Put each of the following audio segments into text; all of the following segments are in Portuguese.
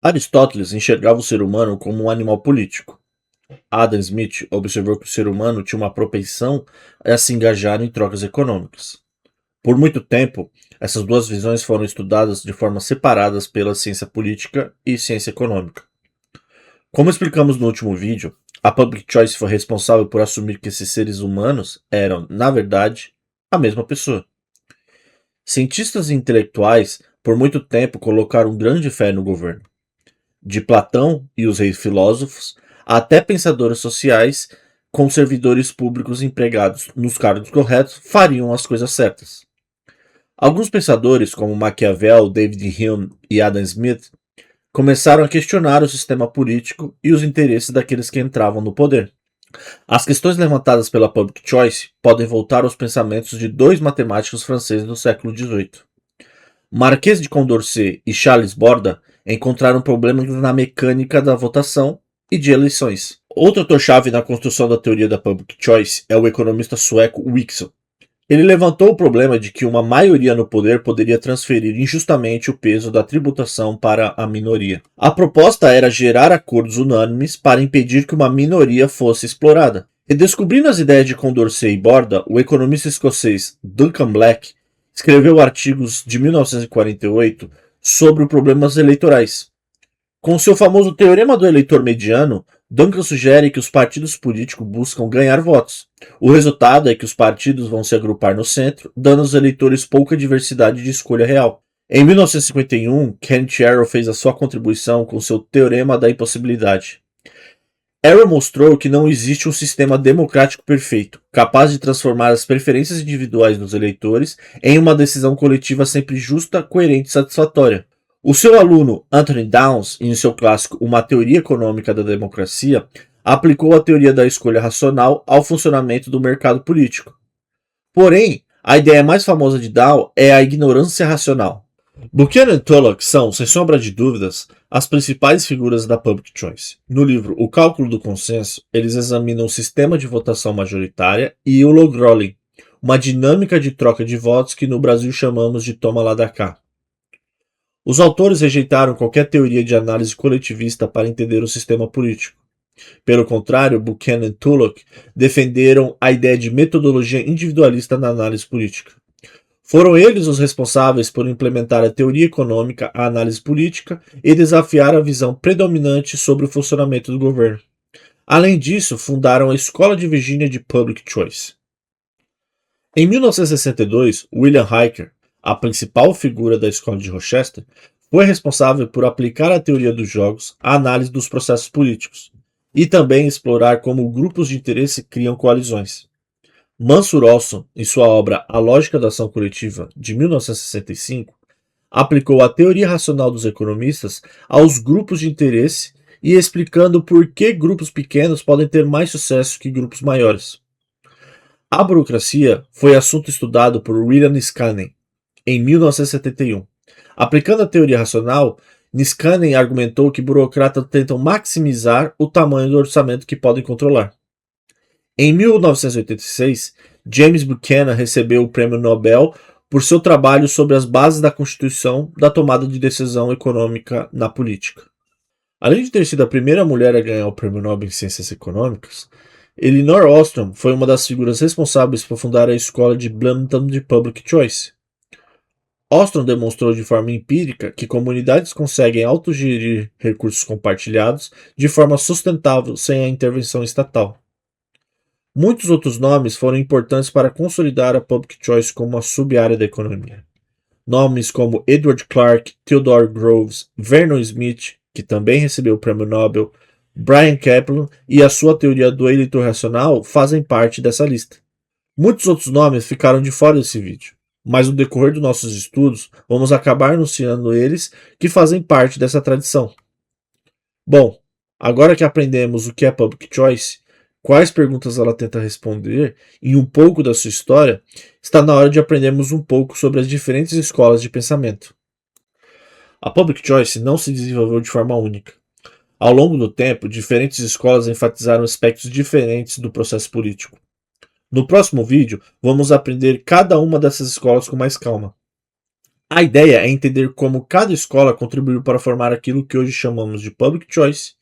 Aristóteles enxergava o ser humano como um animal político. Adam Smith observou que o ser humano tinha uma propensão a se engajar em trocas econômicas. Por muito tempo, essas duas visões foram estudadas de forma separadas pela ciência política e ciência econômica. Como explicamos no último vídeo, a Public Choice foi responsável por assumir que esses seres humanos eram, na verdade, a mesma pessoa. Cientistas e intelectuais por muito tempo colocaram grande fé no governo. De Platão e os reis filósofos, até pensadores sociais, com servidores públicos empregados nos cargos corretos, fariam as coisas certas. Alguns pensadores, como Maquiavel, David Hume e Adam Smith, começaram a questionar o sistema político e os interesses daqueles que entravam no poder. As questões levantadas pela Public Choice podem voltar aos pensamentos de dois matemáticos franceses do século XVIII. Marquês de Condorcet e Charles Borda encontraram problemas na mecânica da votação e de eleições. Outro ator-chave na construção da teoria da Public Choice é o economista sueco Wickson. Ele levantou o problema de que uma maioria no poder poderia transferir injustamente o peso da tributação para a minoria. A proposta era gerar acordos unânimes para impedir que uma minoria fosse explorada. Redescobrindo as ideias de Condorcet e Borda, o economista escocês Duncan Black escreveu artigos de 1948 sobre problemas eleitorais. Com seu famoso Teorema do Eleitor Mediano, Duncan sugere que os partidos políticos buscam ganhar votos. O resultado é que os partidos vão se agrupar no centro, dando aos eleitores pouca diversidade de escolha real. Em 1951, Kenneth Arrow fez a sua contribuição com seu Teorema da Impossibilidade. Arrow mostrou que não existe um sistema democrático perfeito, capaz de transformar as preferências individuais dos eleitores em uma decisão coletiva sempre justa, coerente e satisfatória. O seu aluno Anthony Downs, em seu clássico Uma Teoria Econômica da Democracia, aplicou a teoria da escolha racional ao funcionamento do mercado político. Porém, a ideia mais famosa de Downs é a ignorância racional. Buchanan e Tullock são, sem sombra de dúvidas, as principais figuras da Public Choice. No livro O Cálculo do Consenso, eles examinam o sistema de votação majoritária e o log rolling, uma dinâmica de troca de votos que no Brasil chamamos de toma lá da cá. Os autores rejeitaram qualquer teoria de análise coletivista para entender o sistema político. Pelo contrário, Buchanan e Tullock defenderam a ideia de metodologia individualista na análise política. Foram eles os responsáveis por implementar a teoria econômica à análise política e desafiar a visão predominante sobre o funcionamento do governo. Além disso, fundaram a Escola de Virgínia de Public Choice. Em 1962, William Hiker, a principal figura da Escola de Rochester, foi responsável por aplicar a teoria dos jogos à análise dos processos políticos e também explorar como grupos de interesse criam coalizões. Mansur Olson, em sua obra A Lógica da Ação Coletiva, de 1965, aplicou a teoria racional dos economistas aos grupos de interesse e explicando por que grupos pequenos podem ter mais sucesso que grupos maiores. A burocracia foi assunto estudado por William Niskanen em 1971. Aplicando a teoria racional, Niskanen argumentou que burocratas tentam maximizar o tamanho do orçamento que podem controlar. Em 1986, James Buchanan recebeu o Prêmio Nobel por seu trabalho sobre as bases da Constituição da tomada de decisão econômica na política. Além de ter sido a primeira mulher a ganhar o Prêmio Nobel em Ciências Econômicas, Elinor Ostrom foi uma das figuras responsáveis por fundar a Escola de Bloomington de Public Choice. Ostrom demonstrou de forma empírica que comunidades conseguem autogerir recursos compartilhados de forma sustentável sem a intervenção estatal. Muitos outros nomes foram importantes para consolidar a Public Choice como uma sub-área da economia. Nomes como Edward Clark, Theodore Groves, Vernon Smith, que também recebeu o Prêmio Nobel, Bryan Caplan e a sua teoria do eleitor racional fazem parte dessa lista. Muitos outros nomes ficaram de fora desse vídeo, mas no decorrer dos nossos estudos vamos acabar anunciando eles que fazem parte dessa tradição. Bom, agora que aprendemos o que é Public Choice, quais perguntas ela tenta responder e um pouco da sua história, está na hora de aprendermos um pouco sobre as diferentes escolas de pensamento. A Public Choice não se desenvolveu de forma única. Ao longo do tempo, diferentes escolas enfatizaram aspectos diferentes do processo político. No próximo vídeo, vamos aprender cada uma dessas escolas com mais calma. A ideia é entender como cada escola contribuiu para formar aquilo que hoje chamamos de public choice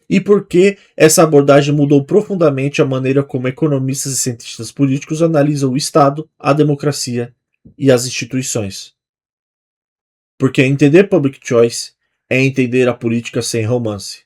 e por que essa abordagem mudou profundamente a maneira como economistas e cientistas políticos analisam o Estado, a democracia e as instituições. Porque entender public choice é entender a política sem romance.